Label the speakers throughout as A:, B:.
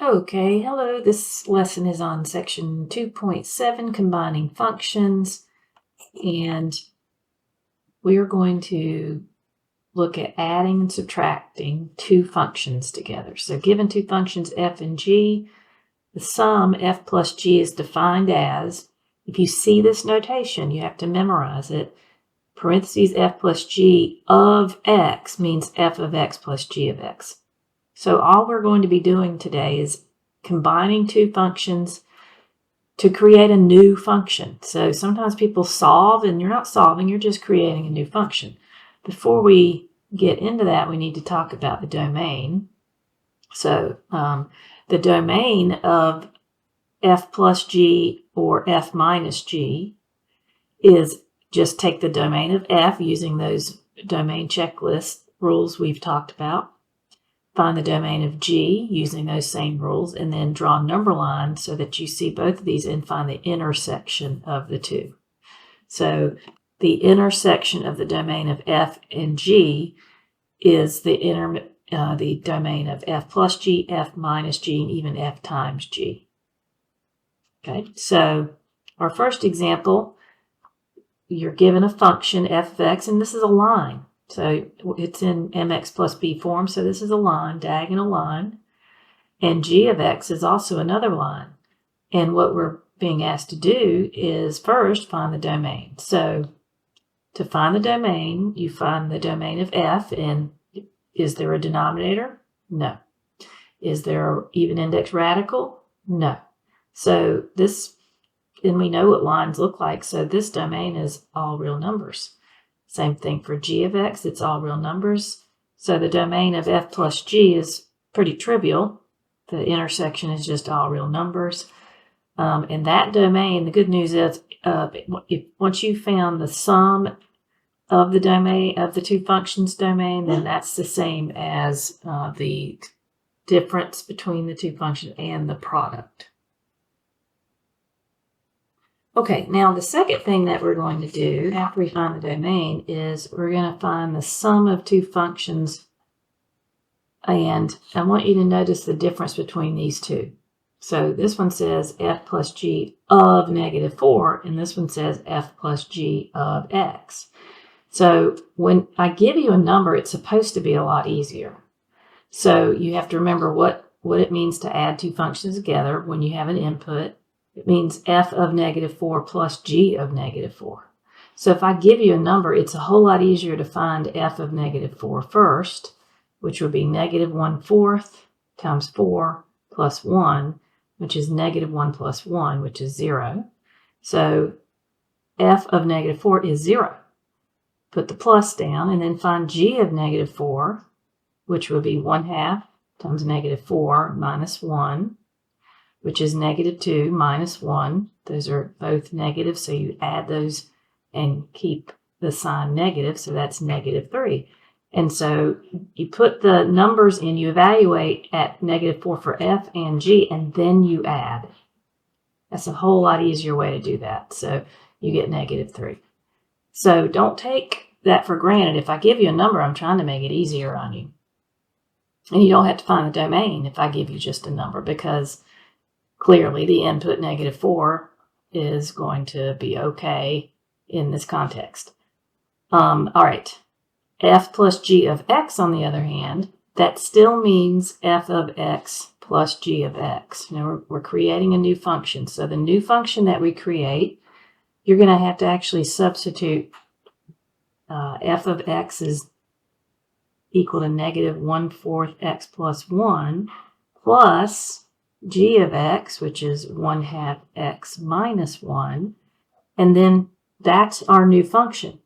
A: Okay, hello. This lesson is on section 2.7, combining functions, and we are going to look at adding and subtracting two functions together. So given two functions f and g, the sum f plus g is defined as, if you see this notation, you have to memorize it, parentheses f plus g of x means f of x plus g of x. So all we're going to be doing today is combining two functions to create a new function. So sometimes people solve and you're not solving, you're just creating a new function. Before we get into that, we need to talk about the domain. So the domain of f plus g or f minus g is just take the domain of f using those domain checklist rules we've talked about. Find the domain of g using those same rules, and then draw number lines so that you see both of these and find the intersection of the two. So the intersection of the domain of f and g is the domain of f plus g, f minus g, and even f times g. Okay, so our first example, you're given a function f of x, and this is a line. So it's in mx plus b form, so this is a line, diagonal line. And g of x is also another line. And what we're being asked to do is first find the domain. So to find the domain, you find the domain of f, and is there a denominator? No. Is there an even index radical? No. So this, and we know what lines look like, so this domain is all real numbers. Same thing for g of x, it's all real numbers. So the domain of f plus g is pretty trivial. The intersection is just all real numbers. And that domain, the good news is, once you found the sum of the domain of the two functions domain, then that's the same as the difference between the two functions and the product. Okay, now the second thing that we're going to do after we find the domain is we're going to find the sum of two functions, and I want you to notice the difference between these two. So this one says f plus g of -4, and this one says f plus g of x. So when I give you a number, it's supposed to be a lot easier. So you have to remember what it means to add two functions together when you have an input. It means f of -4 plus g of -4. So if I give you a number, it's a whole lot easier to find f of -4 first, which would be -1/4 times 4 plus 1, which is -1 plus 1, which is 0. So f of -4 is 0. Put the plus down and then find g of -4, which would be 1/2 times -4 minus 1, which is -2 minus 1. Those are both negative, so you add those and keep the sign negative, so that's -3. And so you put the numbers in, you evaluate at -4 for f and g, and then you add. That's a whole lot easier way to do that, so you get -3. So don't take that for granted. If I give you a number, I'm trying to make it easier on you. And you don't have to find the domain if I give you just a number, because clearly the input -4 is going to be okay in this context. All right, f plus g of x, on the other hand, that still means f of x plus g of x. Now we're creating a new function. So the new function that we create, you're going to have to actually substitute f of x is equal to -1/4 x plus 1 plus g of x, which is 1/2 x minus 1, and then that's our new function.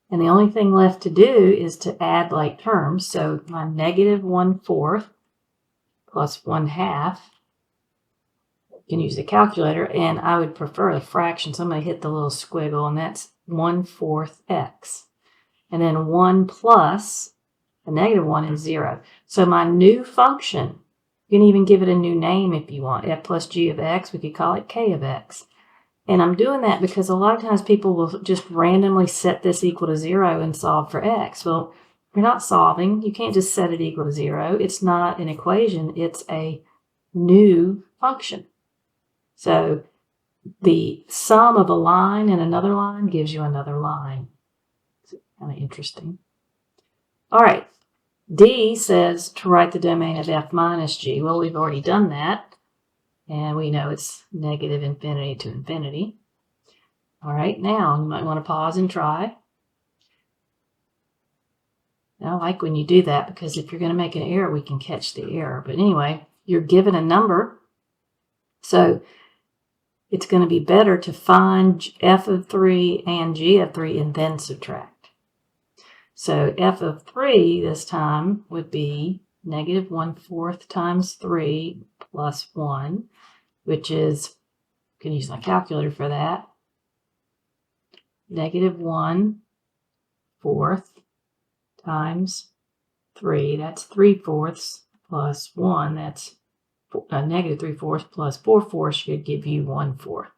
A: And the only thing left to do is to add like terms. So my -1/4 plus 1/2, you can use a calculator, and I would prefer a fraction, so I'm going to hit the little squiggle, and that's 1/4 x. And then 1 plus a -1 is 0. So my new function, you can even give it a new name if you want. F plus g of x, we could call it k of x. And I'm doing that because a lot of times people will just randomly set this equal to 0 and solve for x. Well, you're not solving. You can't just set it equal to 0. It's not an equation. It's a new function. So the sum of a line and another line gives you another line. It's kind of interesting. All right. D says to write the domain of f minus g. Well, we've already done that. And we know it's negative infinity to infinity. All right, now you might want to pause and try. I like when you do that because if you're going to make an error, we can catch the error. But anyway, you're given a number. So it's going to be better to find f of 3 and g of 3 and then subtract. So f of 3 this time would be negative 1/4 times 3 plus 1, which is, I can use my calculator for that, negative 1/4 times 3, that's 3/4 plus 1, that's negative 3/4 plus 4/4 should give you 1/4.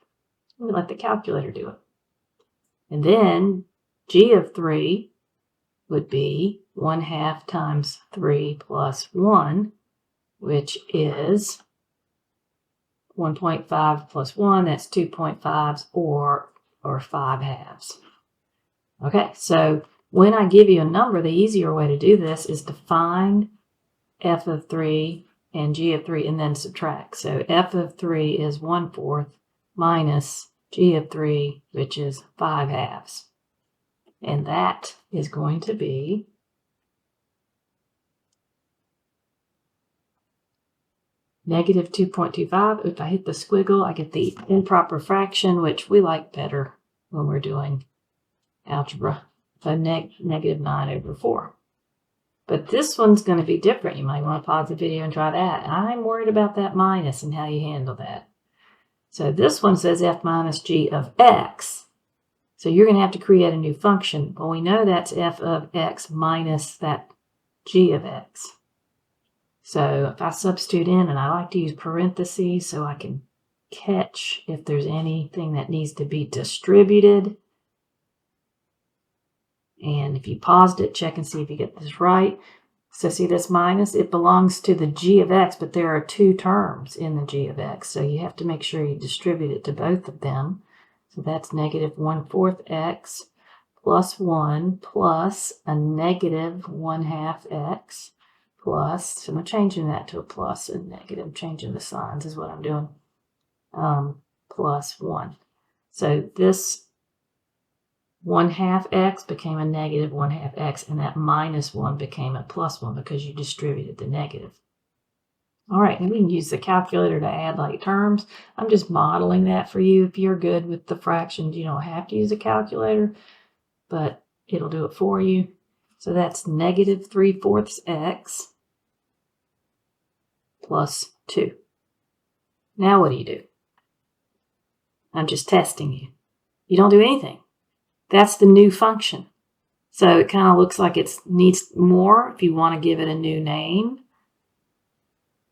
A: We let the calculator do it. And then g of 3 would be 1/2 times 3 plus 1, which is 1.5 plus 1, that's 2.5s or 5/2. Okay, so when I give you a number, the easier way to do this is to find f of 3 and g of 3 and then subtract. So f of 3 is 1/4 minus g of 3, which is 5/2. And that is going to be negative 2.25. If I hit the squiggle, I get the improper fraction, which we like better when we're doing algebra. So negative 9/4. But this one's going to be different. You might want to pause the video and try that. I'm worried about that minus and how you handle that. So this one says f minus g of x. So you're going to have to create a new function. Well, we know that's f of x minus that g of x. So if I substitute in, and I like to use parentheses so I can catch if there's anything that needs to be distributed. And if you paused it, check and see if you get this right. So see this minus? It belongs to the g of x, but there are two terms in the g of x. So you have to make sure you distribute it to both of them. So that's negative 1/4 x plus 1 plus a negative 1/2 x plus, so I'm changing that to a plus and negative. I'm changing the signs is what I'm doing. Plus 1. So this 1/2 x became a negative 1/2 x, and that minus 1 became a plus 1 because you distributed the negative. All right, and we can use the calculator to add like terms. I'm just modeling that for you. If you're good with the fractions, you don't have to use a calculator, but it'll do it for you. So that's negative 3/4 x plus 2. Now what do? I'm just testing you. You don't do anything. That's the new function. So it kind of looks like it needs more if you want to give it a new name,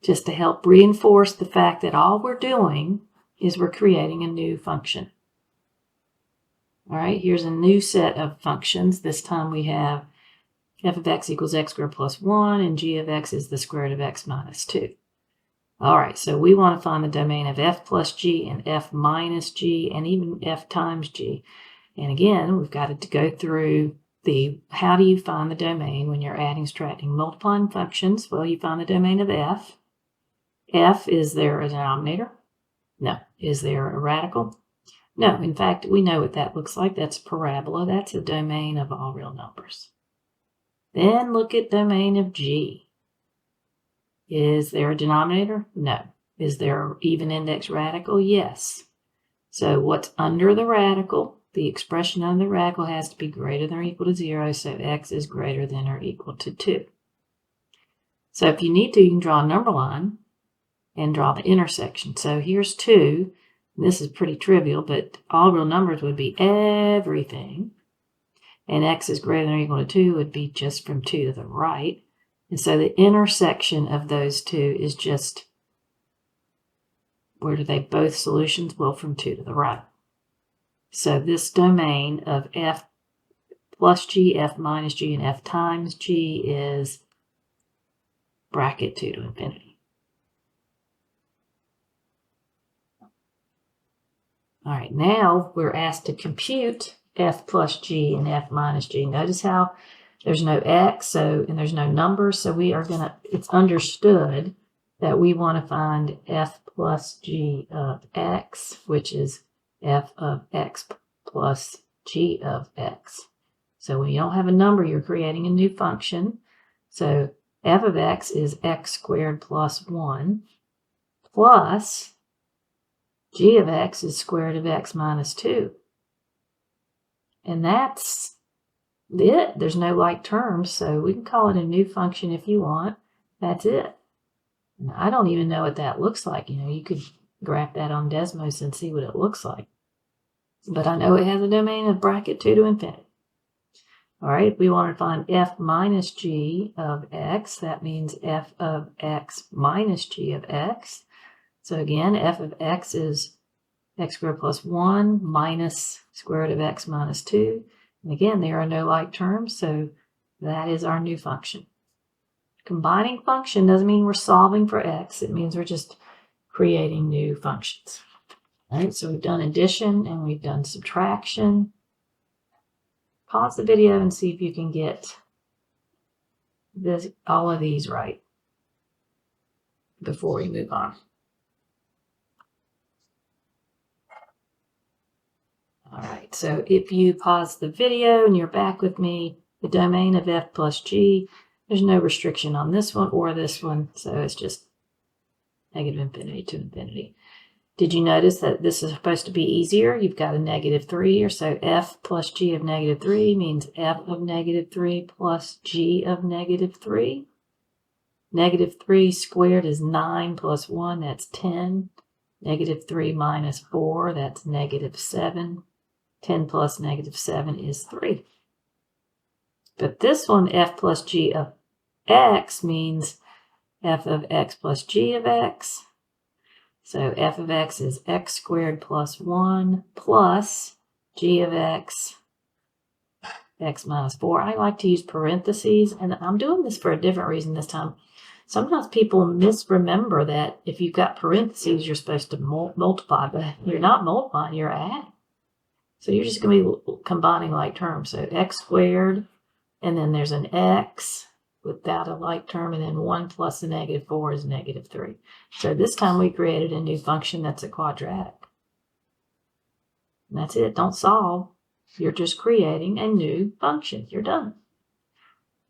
A: just to help reinforce the fact that all we're doing is we're creating a new function. All right, here's a new set of functions. This time we have f of x equals x squared plus 1, and g of x is the square root of x minus 2. All right, so we want to find the domain of f plus g and f minus g and even f times g. And again, we've got to go through the how do you find the domain when you're adding, subtracting, multiplying functions. Well, you find the domain of f. F, is there a denominator? No. Is there a radical? No. In fact, we know what that looks like. That's a parabola. That's a domain of all real numbers. Then look at domain of g. Is there a denominator? No. Is there an even index radical? Yes. So what's under the radical? The expression under the radical has to be greater than or equal to 0, so x is greater than or equal to 2. So if you need to, you can draw a number line and draw the intersection. So here's 2. This is pretty trivial, but all real numbers would be everything. And x is greater than or equal to 2 would be just from 2 to the right. And so the intersection of those two is just, where do they both solutions? Well, from 2 to the right. So this domain of f plus g, f minus g, and f times g is bracket 2 to infinity. All right, now we're asked to compute f plus g and f minus g. Notice how there's no x, and there's no number, so we are going to, it's understood that we want to find f plus g of x, which is f of x plus g of x. So when you don't have a number, you're creating a new function. So f of x is x squared plus 1 plus g of x is square root of x minus 2. And that's it. There's no like terms, so we can call it a new function if you want. That's it. And I don't even know what that looks like. You could graph that on Desmos and see what it looks like. But I know it has a domain of bracket 2 to infinity. All right, if we want to find f minus g of x, that means f of x minus g of x. So again, f of x is x squared plus 1 minus square root of x minus 2. And again, there are no like terms, so that is our new function. Combining function doesn't mean we're solving for x. It means we're just creating new functions. All right, so we've done addition and we've done subtraction. Pause the video and see if you can get all of these right before we move on. All right, so if you pause the video and you're back with me, the domain of f plus g, there's no restriction on this one or this one, so it's just negative infinity to infinity. Did you notice that this is supposed to be easier? You've got a negative 3 here, so f plus g of negative 3 means f of negative 3 plus g of negative 3. Negative 3 squared is 9 plus 1, that's 10. Negative 3 minus 4, that's negative 7. 10 plus negative 7 is 3. But this one, f plus g of x, means f of x plus g of x. So f of x is x squared plus 1 plus g of x, x minus 4. I like to use parentheses, and I'm doing this for a different reason this time. Sometimes people misremember that if you've got parentheses, you're supposed to multiply, but you're not multiplying, you're adding. So you're just going to be combining like terms. So x squared, and then there's an x without a like term, and then 1 plus a negative 4 is negative 3. So this time we created a new function that's a quadratic. And that's it. Don't solve. You're just creating a new function. You're done.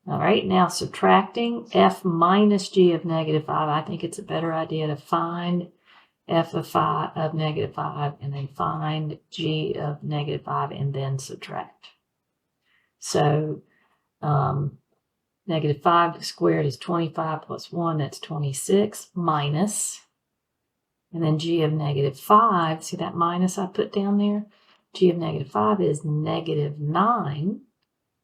A: All right, now subtracting f minus g of negative 5. I think it's a better idea to find f of negative 5 and then find g of negative 5 and then subtract. So negative 5 squared is 25 plus 1, that's 26, minus, and then g of negative 5, see that minus I put down there? G of negative 5 is negative 9.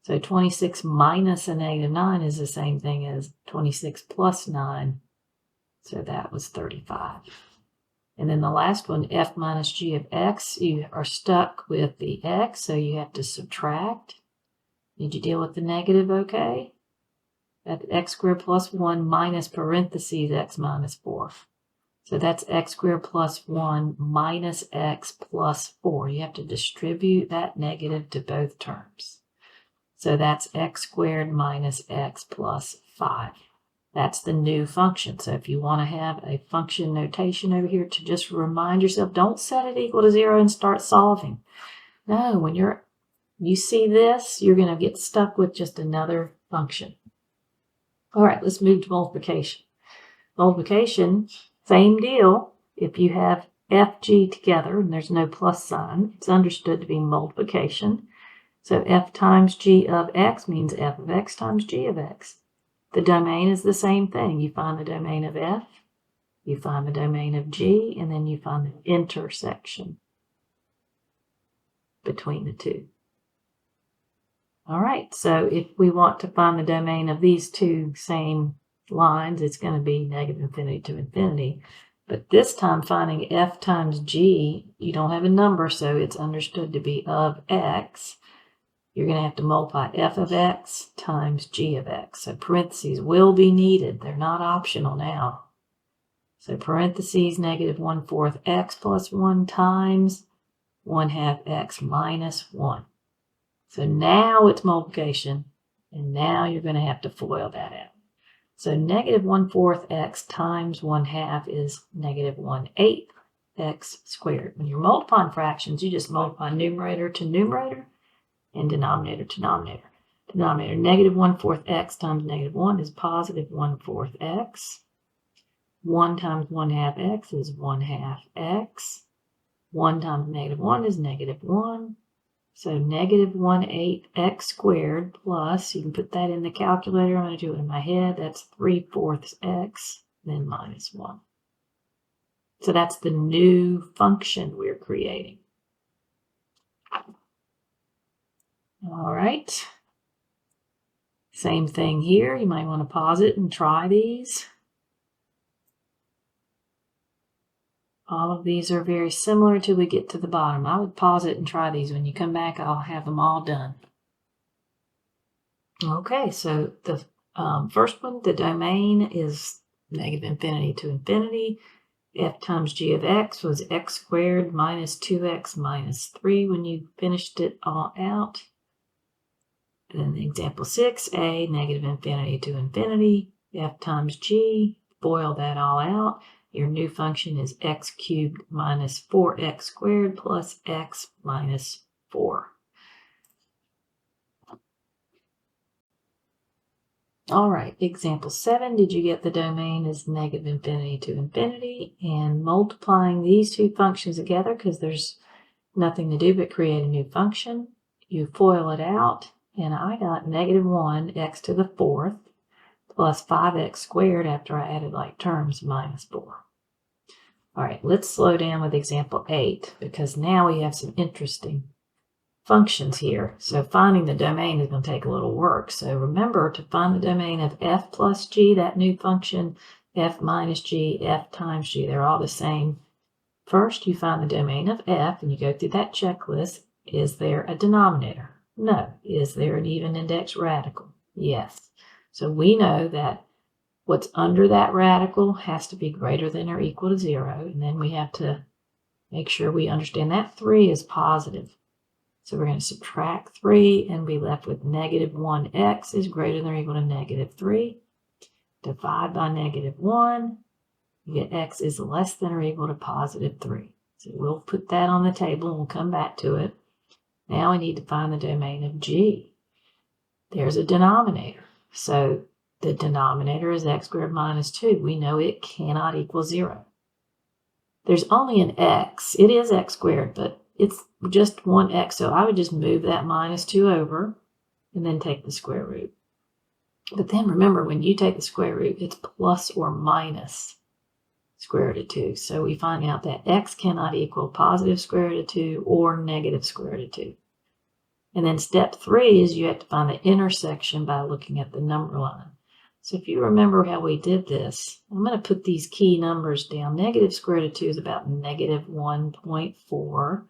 A: So 26 minus a negative 9 is the same thing as 26 plus 9. So that was 35. And then the last one, f minus g of x, you are stuck with the x, so you have to subtract. Did you deal with the negative okay? That's x squared plus 1 minus parentheses x minus 4. So that's x squared plus 1 minus x plus 4. You have to distribute that negative to both terms. So that's x squared minus x plus 5. That's the new function. So if you want to have a function notation over here to just remind yourself, don't set it equal to 0 and start solving. No, when you see this, you're going to get stuck with just another function. All right, let's move to multiplication. Multiplication, same deal. If you have FG together and there's no plus sign, it's understood to be multiplication. So f times g of x means f of x times g of x. The domain is the same thing. You find the domain of f, you find the domain of g, and then you find the intersection between the two. All right, so if we want to find the domain of these two same lines, it's going to be negative infinity to infinity. But this time finding f times g, you don't have a number, so it's understood to be of x. You're going to have to multiply f of x times g of x. So parentheses will be needed. They're not optional now. So parentheses negative 1/4 x plus 1 times 1/2 x minus 1. So now it's multiplication, and now you're going to have to FOIL that out. So negative 1/4 x times 1/2 is negative 1/8 x squared. When you're multiplying fractions, you just multiply numerator to numerator and denominator to denominator. Denominator, negative 1/4 x times negative 1 is positive 1/4 x. 1 times 1/2 x is 1/2 x. 1 times negative 1 is negative 1. So negative 1/8 x squared plus, you can put that in the calculator. I'm going to do it in my head. That's 3/4 x, then minus 1. So that's the new function we're creating. All right. Same thing here. You might want to pause it and try these. All of these are very similar until we get to the bottom. I would pause it and try these. When you come back, I'll have them all done. Okay, so the first one, the domain is negative infinity to infinity. F times g of x was x squared minus 2x minus 3 when you finished it all out. And then example 6a, negative infinity to infinity. F times g, FOIL that all out. Your new function is x cubed minus 4x squared plus x minus 4. All right, example 7, did you get the domain is negative infinity to infinity? And multiplying these two functions together, because there's nothing to do but create a new function, you FOIL it out, and I got negative 1 x to the 4th plus 5x squared after I added like terms minus 4. All right, let's slow down with example 8 because now we have some interesting functions here. So finding the domain is going to take a little work. So remember to find the domain of f plus g, that new function, f minus g, f times g, they're all the same. First, you find the domain of f and you go through that checklist. Is there a denominator? No. Is there an even index radical? Yes. So we know that what's under that radical has to be greater than or equal to 0. And then we have to make sure we understand that 3 is positive. So we're going to subtract 3 and be left with negative 1x is greater than or equal to negative 3. Divide by negative 1. You get x is less than or equal to positive 3. So we'll put that on the table and we'll come back to it. Now we need to find the domain of g. There's a denominator. So the denominator is x squared minus 2. We know it cannot equal 0. There's only an x. It is x squared, but it's just 1x. So I would just move that minus 2 over and then take the square root. But then remember, when you take the square root, it's plus or minus square root of 2. So we find out that x cannot equal positive square root of 2 or negative square root of 2. And then step 3 is you have to find the intersection by looking at the number line. So if you remember how we did this, I'm going to put these key numbers down. Negative square root of 2 is about negative 1.4.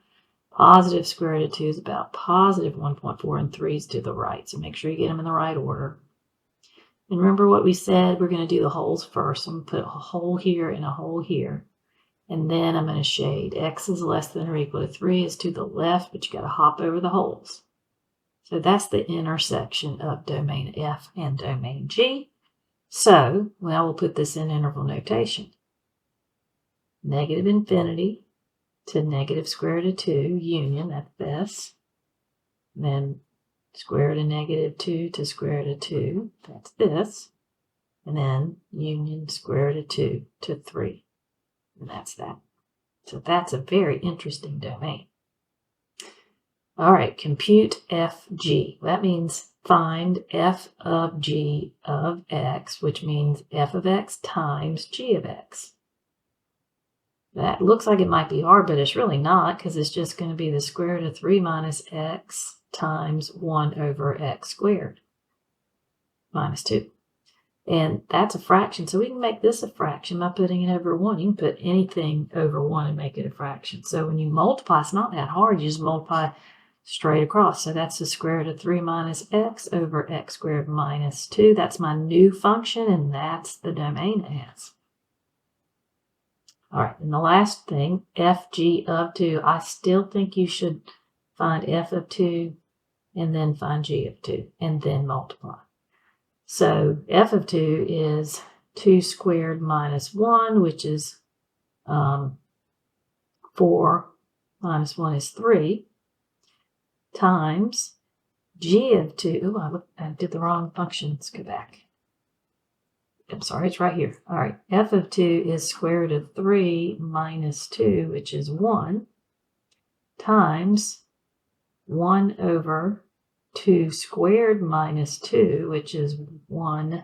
A: Positive square root of 2 is about positive 1.4, and 3 is to the right. So make sure you get them in the right order. And remember what we said, we're going to do the holes first. I'm going to put a hole here and a hole here. And then I'm going to shade. X is less than or equal to 3 is to the left, but you got to hop over the holes. So that's the intersection of domain F and domain G. So, well, we'll put this in interval notation. Negative infinity to negative square root of 2, union, that's this. And then square root of negative 2 to square root of 2, that's this. And then union square root of 2 to 3, and that's that. So that's a very interesting domain. All right, compute FG. That means find f of g of x, which means f of x times g of x. That looks like it might be hard, but it's really not, because it's just going to be the square root of 3 minus x times 1 over x squared minus 2. And that's a fraction, so we can make this a fraction by putting it over 1. You can put anything over 1 and make it a fraction. So when you multiply, it's not that hard. You just multiply straight across. So that's the square root of 3 minus x over x squared minus 2. That's my new function, and that's the domain it has. All right, and the last thing, fg of 2, I still think you should find f of 2 and then find g of 2 and then multiply. So f of 2 is 2 squared minus 1, which is 4 minus 1 is 3, times g of 2. Oh, I did the wrong function. Let's go back. I'm sorry, it's right here. All right, f of 2 is square root of 3 minus 2, which is 1, times 1 over 2 squared minus 2, which is 1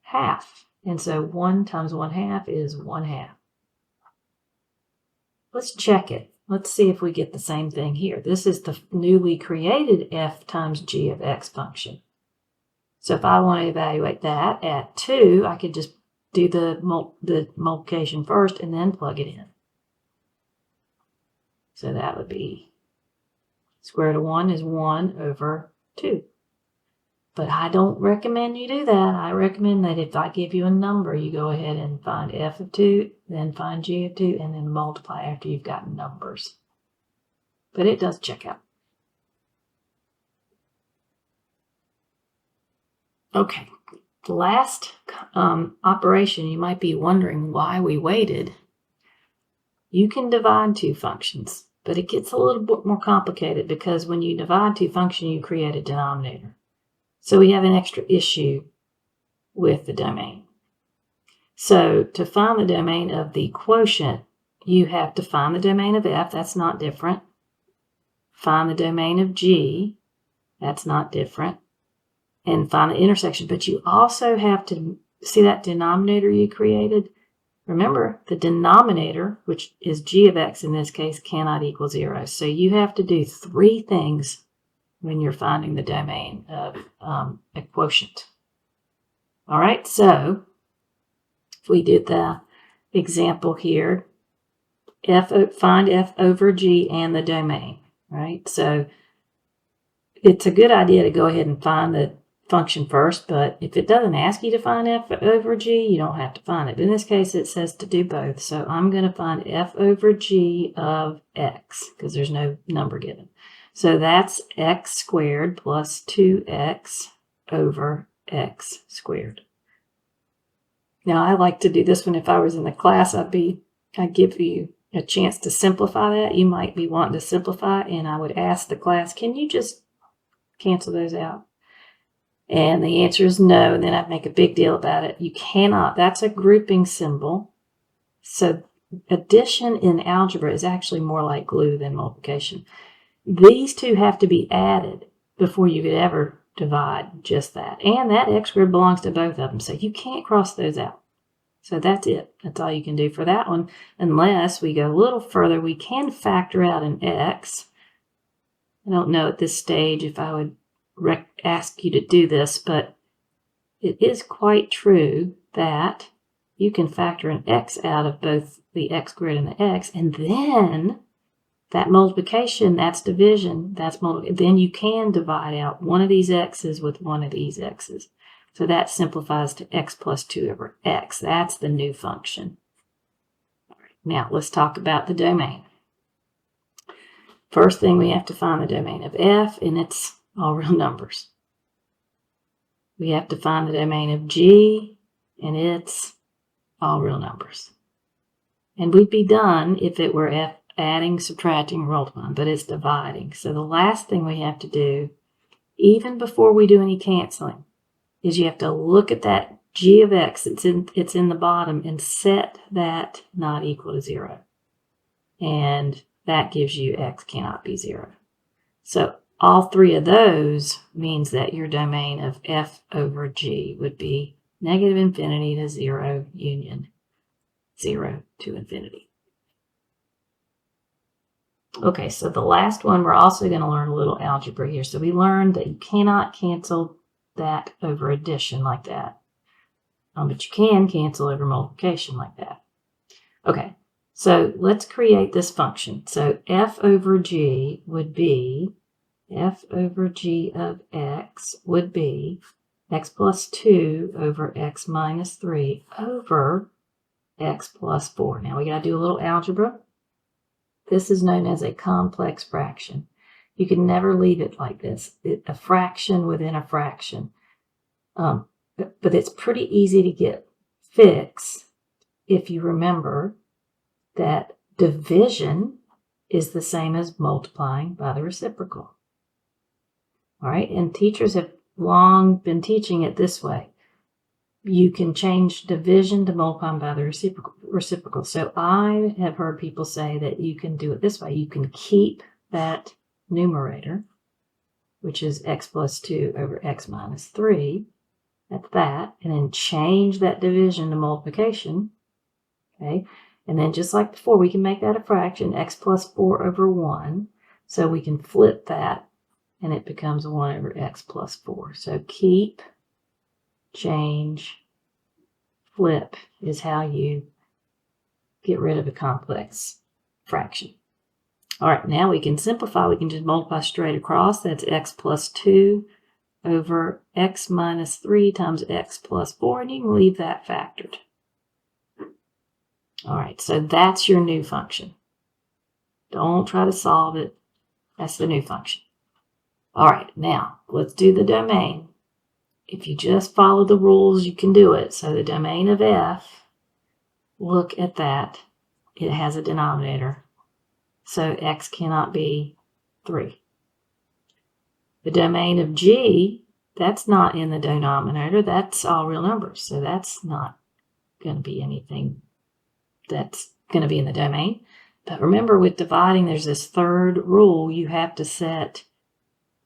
A: half. And so 1 times 1 half is 1 half. Let's check it. Let's see if we get the same thing here. This is the newly created f times g of x function. So if I want to evaluate that at 2, I could just do the multiplication first and then plug it in. So that would be square root of 1 is 1 over 2. But I don't recommend you do that. I recommend that if I give you a number, you go ahead and find f of 2, then find g of 2, and then multiply after you've gotten numbers. But it does check out. Okay, the last operation, you might be wondering why we waited. You can divide two functions, but it gets a little bit more complicated because when you divide two functions, you create a denominator. So we have an extra issue with the domain. So to find the domain of the quotient, you have to find the domain of f, that's not different. Find the domain of g, that's not different. And find the intersection, but you also have to see that denominator you created. Remember, the denominator, which is g of x in this case, cannot equal 0. So you have to do 3 things when you're finding the domain of a quotient. All right, so if we did the example here, find f over g and the domain, right? So it's a good idea to go ahead and find the function first, but if it doesn't ask you to find f over g, you don't have to find it. But in this case, it says to do both. So I'm going to find f over g of x because there's no number given. So that's x squared plus 2x over x squared. Now, I like to do this one. If I was in the class, I'd give you a chance to simplify that. You might be wanting to simplify, and I would ask the class, can you just cancel those out? And the answer is no, and then I'd make a big deal about it. You cannot. That's a grouping symbol. So addition in algebra is actually more like glue than multiplication. These two have to be added before you could ever divide just that. And that x squared belongs to both of them, so you can't cross those out. So that's it. That's all you can do for that one. Unless we go a little further, we can factor out an x. I don't know at this stage if I would ask you to do this, but it is quite true that you can factor an x out of both the x squared and the x, and then that multiplication, that's division, that's multiplication. Then you can divide out one of these x's with one of these x's. So that simplifies to x plus 2 over x. That's the new function. All right, now let's talk about the domain. First thing, we have to find the domain of f, and it's all real numbers. We have to find the domain of g, and it's all real numbers. And we'd be done if it were f adding, subtracting, multiplying, but it's dividing. So the last thing we have to do, even before we do any canceling, is you have to look at that g of x, it's in the bottom, and set that not equal to 0. And that gives you x cannot be 0. So all 3 of those means that your domain of f over g would be negative infinity to 0 union 0 to infinity. Okay, so the last one, we're also going to learn a little algebra here. So we learned that you cannot cancel that over addition like that. But you can cancel over multiplication like that. Okay, so let's create this function. So f over g would be, f over g of x would be x plus 2 over x minus 3 over x plus 4. Now we got to do a little algebra. This is known as a complex fraction. You can never leave it like this, a fraction within a fraction. But it's pretty easy to get fixed if you remember that division is the same as multiplying by the reciprocal. All right, and teachers have long been teaching it this way. You can change division to multiplying by the reciprocal. So I have heard people say that you can do it this way. You can keep that numerator, which is x plus 2 over x minus 3, at that, and then change that division to multiplication, okay? And then just like before, we can make that a fraction, x plus 4 over 1. So we can flip that, and it becomes 1 over x plus 4. So keep, change, flip is how you get rid of a complex fraction. All right, now we can simplify. We can just multiply straight across. That's x plus 2 over x minus 3 times x plus 4, and you can leave that factored. All right, so that's your new function. Don't try to solve it. That's the new function. All right, now let's do the domain. If you just follow the rules, you can do it. So the domain of f, look at that. It has a denominator. So x cannot be 3. The domain of g, that's not in the denominator. That's all real numbers. So that's not going to be anything that's going to be in the domain. But remember, with dividing, there's this third rule. You have to set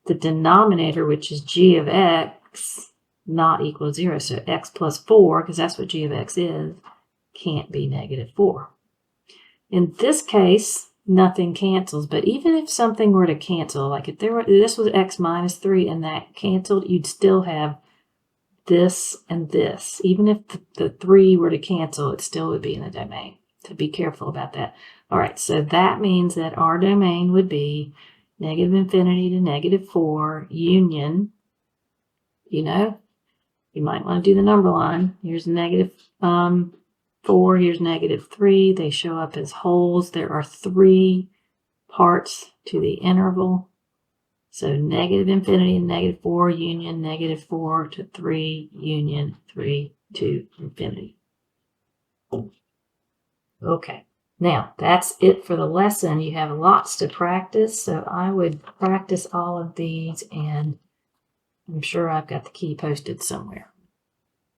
A: the denominator, which is g of x, not equal to 0. So x plus 4, because that's what g of x is, can't be negative 4. In this case, nothing cancels. But even if something were to cancel, like if this was x minus 3 and that canceled, you'd still have this and this. Even if the 3 were to cancel, it still would be in the domain. So be careful about that. All right, so that means that our domain would be negative infinity to negative 4 union, you might want to do the number line. Here's negative 4, here's negative 3. They show up as wholes. There are 3 parts to the interval. So negative infinity and negative 4 union negative 4 to 3 union 3 to infinity. Okay, now that's it for the lesson. You have lots to practice, so I would practice all of these, and I'm sure I've got the key posted somewhere.